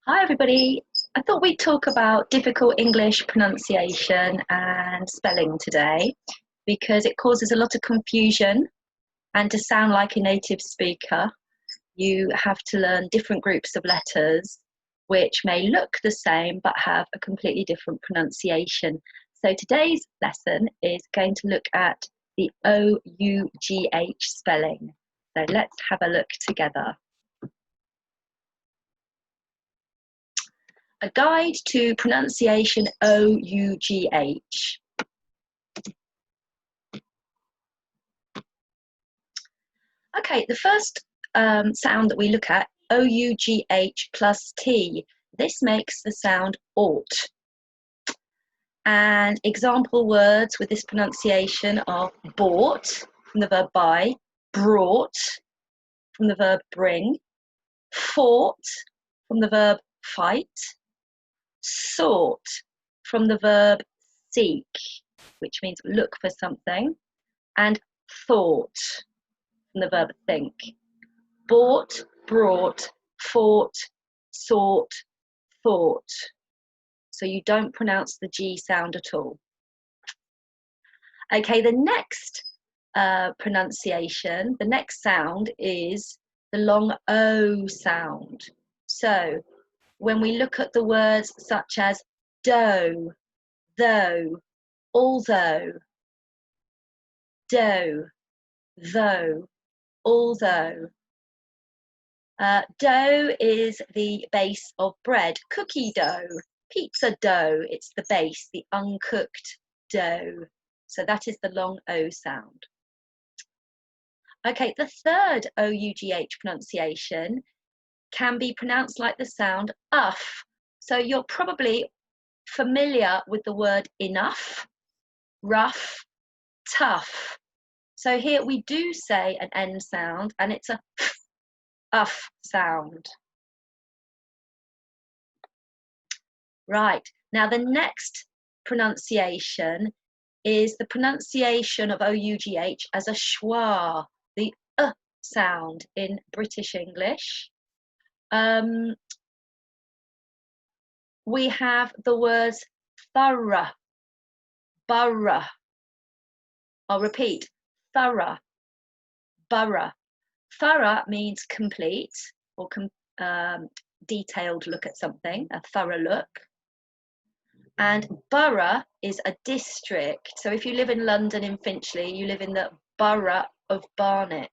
Hi everybody. I thought we'd talk about difficult English pronunciation and spelling today because it causes a lot of confusion, and to sound like a native speaker you have to learn different groups of letters which may look the same but have a completely different pronunciation. So today's lesson is going to look at the ough spelling. So let's have a look together. A guide to pronunciation ough. Okay, the first sound that we look at, ough plus t. This makes the sound ought. And example words with this pronunciation are bought, from the verb buy, brought, from the verb bring, fought, from the verb fight, sought, from the verb seek, which means look for something, and thought, from the verb think. Bought, brought, fought, sought, thought. So you don't pronounce the G sound at all. Okay, the next pronunciation, the next sound is the long O sound. So when we look at the words such as dough, though, although, dough, though, although. Dough is the base of bread. Cookie dough, pizza dough, it's the base, the uncooked dough. So that is the long O sound. Okay, the third ough pronunciation can be pronounced like the sound uff. So you're probably familiar with the word enough, rough, tough. So here we do say an N sound and it's a uff sound. Right, now the next pronunciation is the pronunciation of ough as a schwa, the sound in British English. We have the words thorough, borough. I'll repeat, thorough, borough. Thorough means complete or detailed look at something, a thorough look. And borough is a district. So if you live in London, in Finchley, you live in the borough of Barnet.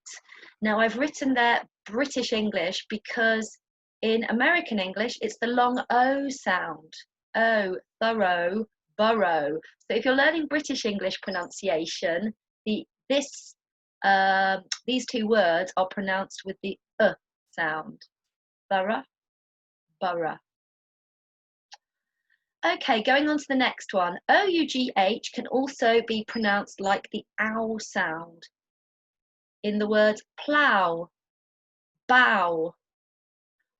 Now I've written there British English because in American English, it's the long O sound. O, thorough, borough. So if you're learning British English pronunciation, these two words are pronounced with the sound. Borough, borough. Okay, going on to the next one. ough can also be pronounced like the ow sound in the words plough, bow.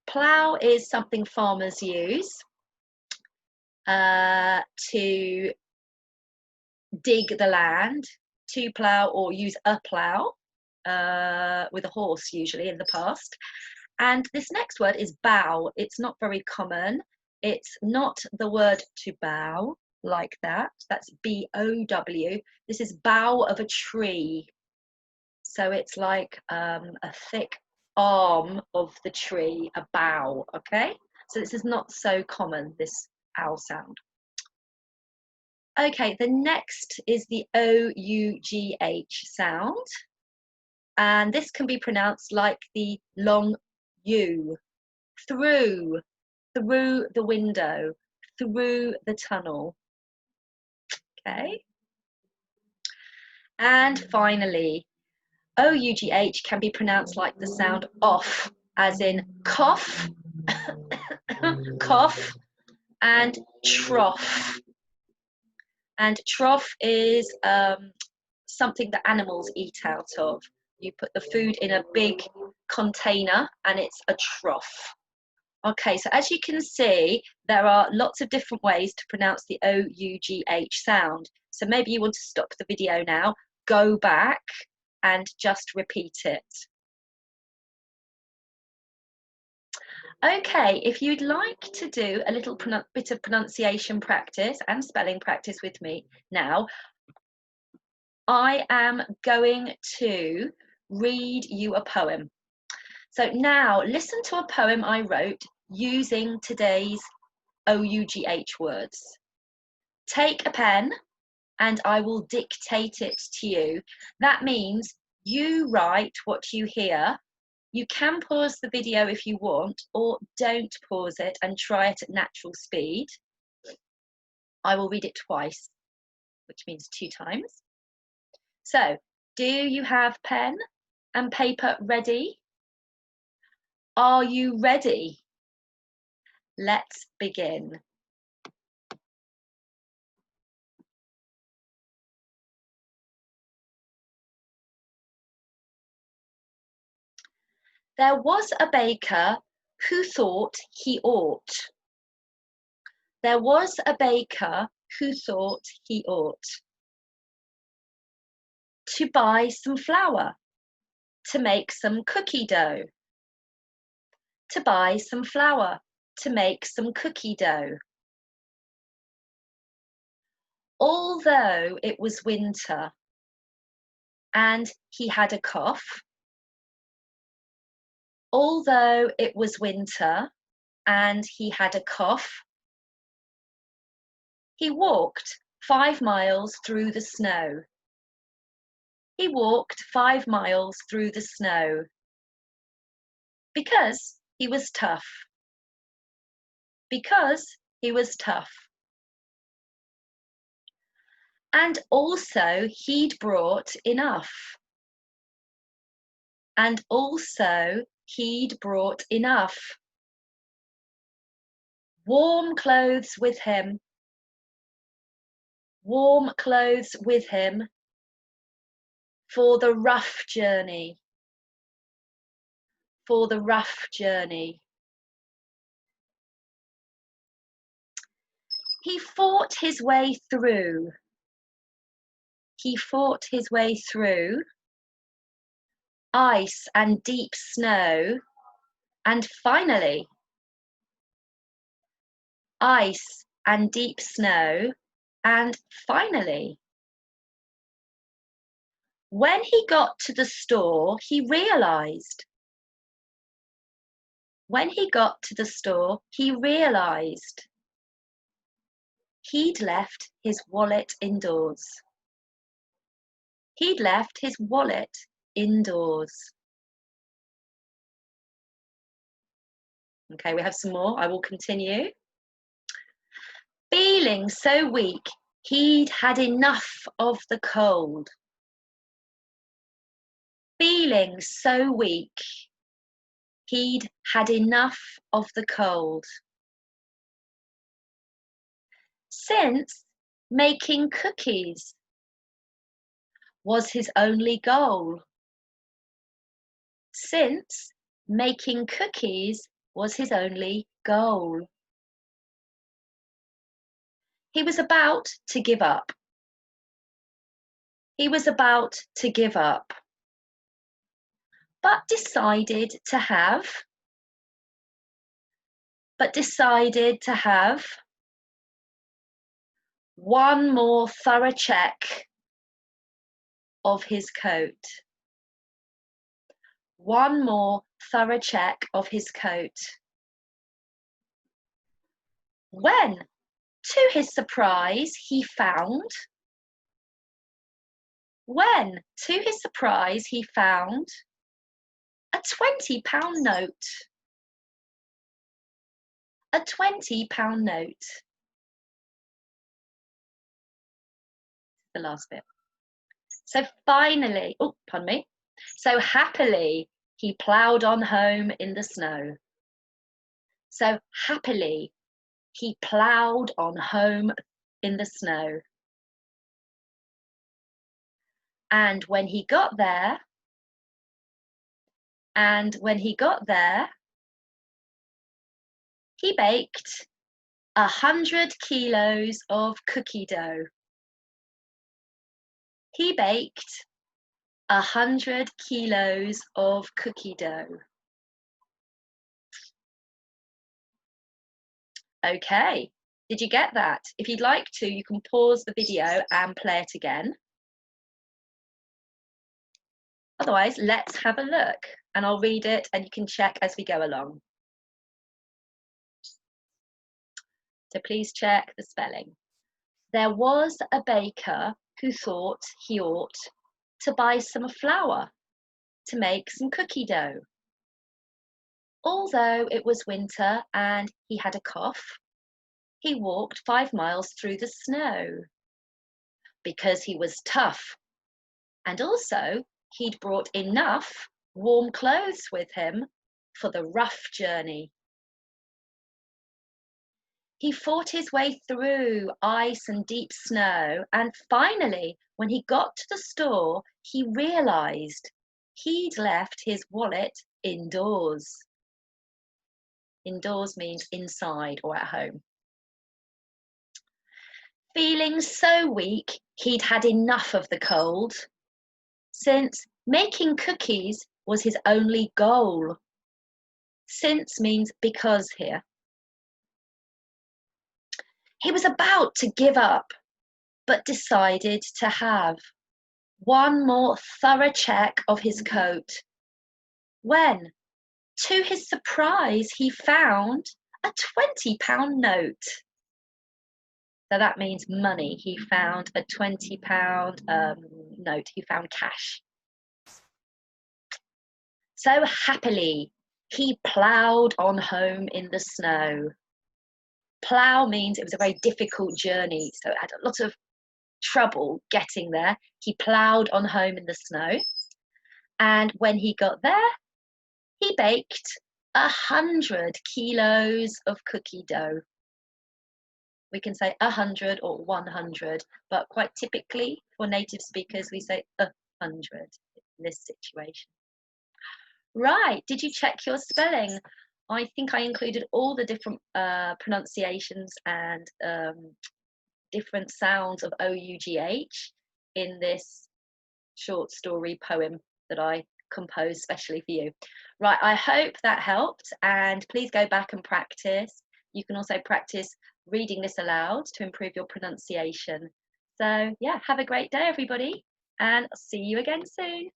Plough is something farmers use to dig the land, to plough or use a plough with a horse usually in the past. And this next word is bow. It's not very common. It's not the word to bow like that. That's B-O-W. This is bough of a tree. So it's like a thick arm of the tree, a bough, okay? So this is not so common, this ow sound. Okay, the next is the O-U-G-H sound. And this can be pronounced like the long U. Through the window, through the tunnel. Okay. And finally, ough can be pronounced like the sound off, as in cough, cough, and trough. And trough is something that animals eat out of. You put the food in a big container and it's a trough. Okay, so as you can see, there are lots of different ways to pronounce the ough sound. So maybe you want to stop the video now, go back and just repeat it. Okay, if you'd like to do a little bit of pronunciation practice and spelling practice with me now, I am going to read you a poem. So now listen to a poem I wrote using today's OUGH words. Take a pen and I will dictate it to you. That means you write what you hear. You can pause the video if you want, or don't pause it and try it at natural speed. I will read it twice, which means 2 times. So, do you have pen and paper ready? Are you ready? Let's begin. There was a baker who thought he ought. There was a baker who thought he ought to buy some flour to make some cookie dough. To buy some flour to make some cookie dough. Although it was winter and he had a cough, although it was winter and he had a cough, he walked 5 miles through the snow. He walked 5 miles through the snow because he was tough. Because he was tough. And also he'd brought enough. And also he'd brought enough. Warm clothes with him. Warm clothes with him for the rough journey. For the rough journey. He fought his way through. He fought his way through ice and deep snow, and finally, ice and deep snow, and finally, when he got to the store, he realized. When he got to the store, he realized he'd left his wallet indoors. He'd left his wallet indoors. Okay, we have some more. I will continue. Feeling so weak, he'd had enough of the cold. Feeling so weak, he'd had enough of the cold. Since making cookies was his only goal. Since making cookies was his only goal. He was about to give up. He was about to give up, but decided to have one more thorough check of his coat. One more thorough check of his coat. When, to his surprise, he found a £20 note. A £20 note. The last bit. So finally, so happily he ploughed on home in the snow. So happily he ploughed on home in the snow. And when he got there, he baked 100 kilos of cookie dough. He baked 100 kilos of cookie dough. Okay, did you get that? If you'd like to, you can pause the video and play it again. Otherwise, let's have a look and I'll read it and you can check as we go along. So please check the spelling. There was a baker who thought he ought to buy some flour to make some cookie dough. Although it was winter and he had a cough, he walked 5 miles through the snow because he was tough. And also, he'd brought enough warm clothes with him for the rough journey. He fought his way through ice and deep snow, and finally, when he got to the store, he realized he'd left his wallet indoors. Indoors means inside or at home. Feeling so weak, he'd had enough of the cold, since making cookies was his only goal. Since means because here. He was about to give up, but decided to have one more thorough check of his coat, when, to his surprise, he found a £20 note. So that means money. He found a £20 note. He found cash. So happily, he ploughed on home in the snow. Plough means it was a very difficult journey, so it had a lot of trouble getting there. He ploughed on home in the snow, and when he got there, he baked 100 kilos of cookie dough. We can say 100 or 100, but quite typically for native speakers, we say 100 in this situation. Right, did you check your spelling? I think I included all the different pronunciations and different sounds of ough in this short story poem that I composed specially for you. Right, I hope that helped, and please go back and practice. You can also practice reading this aloud to improve your pronunciation. So yeah, have a great day everybody, and I'll see you again soon.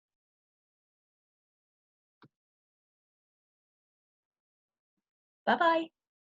Bye bye.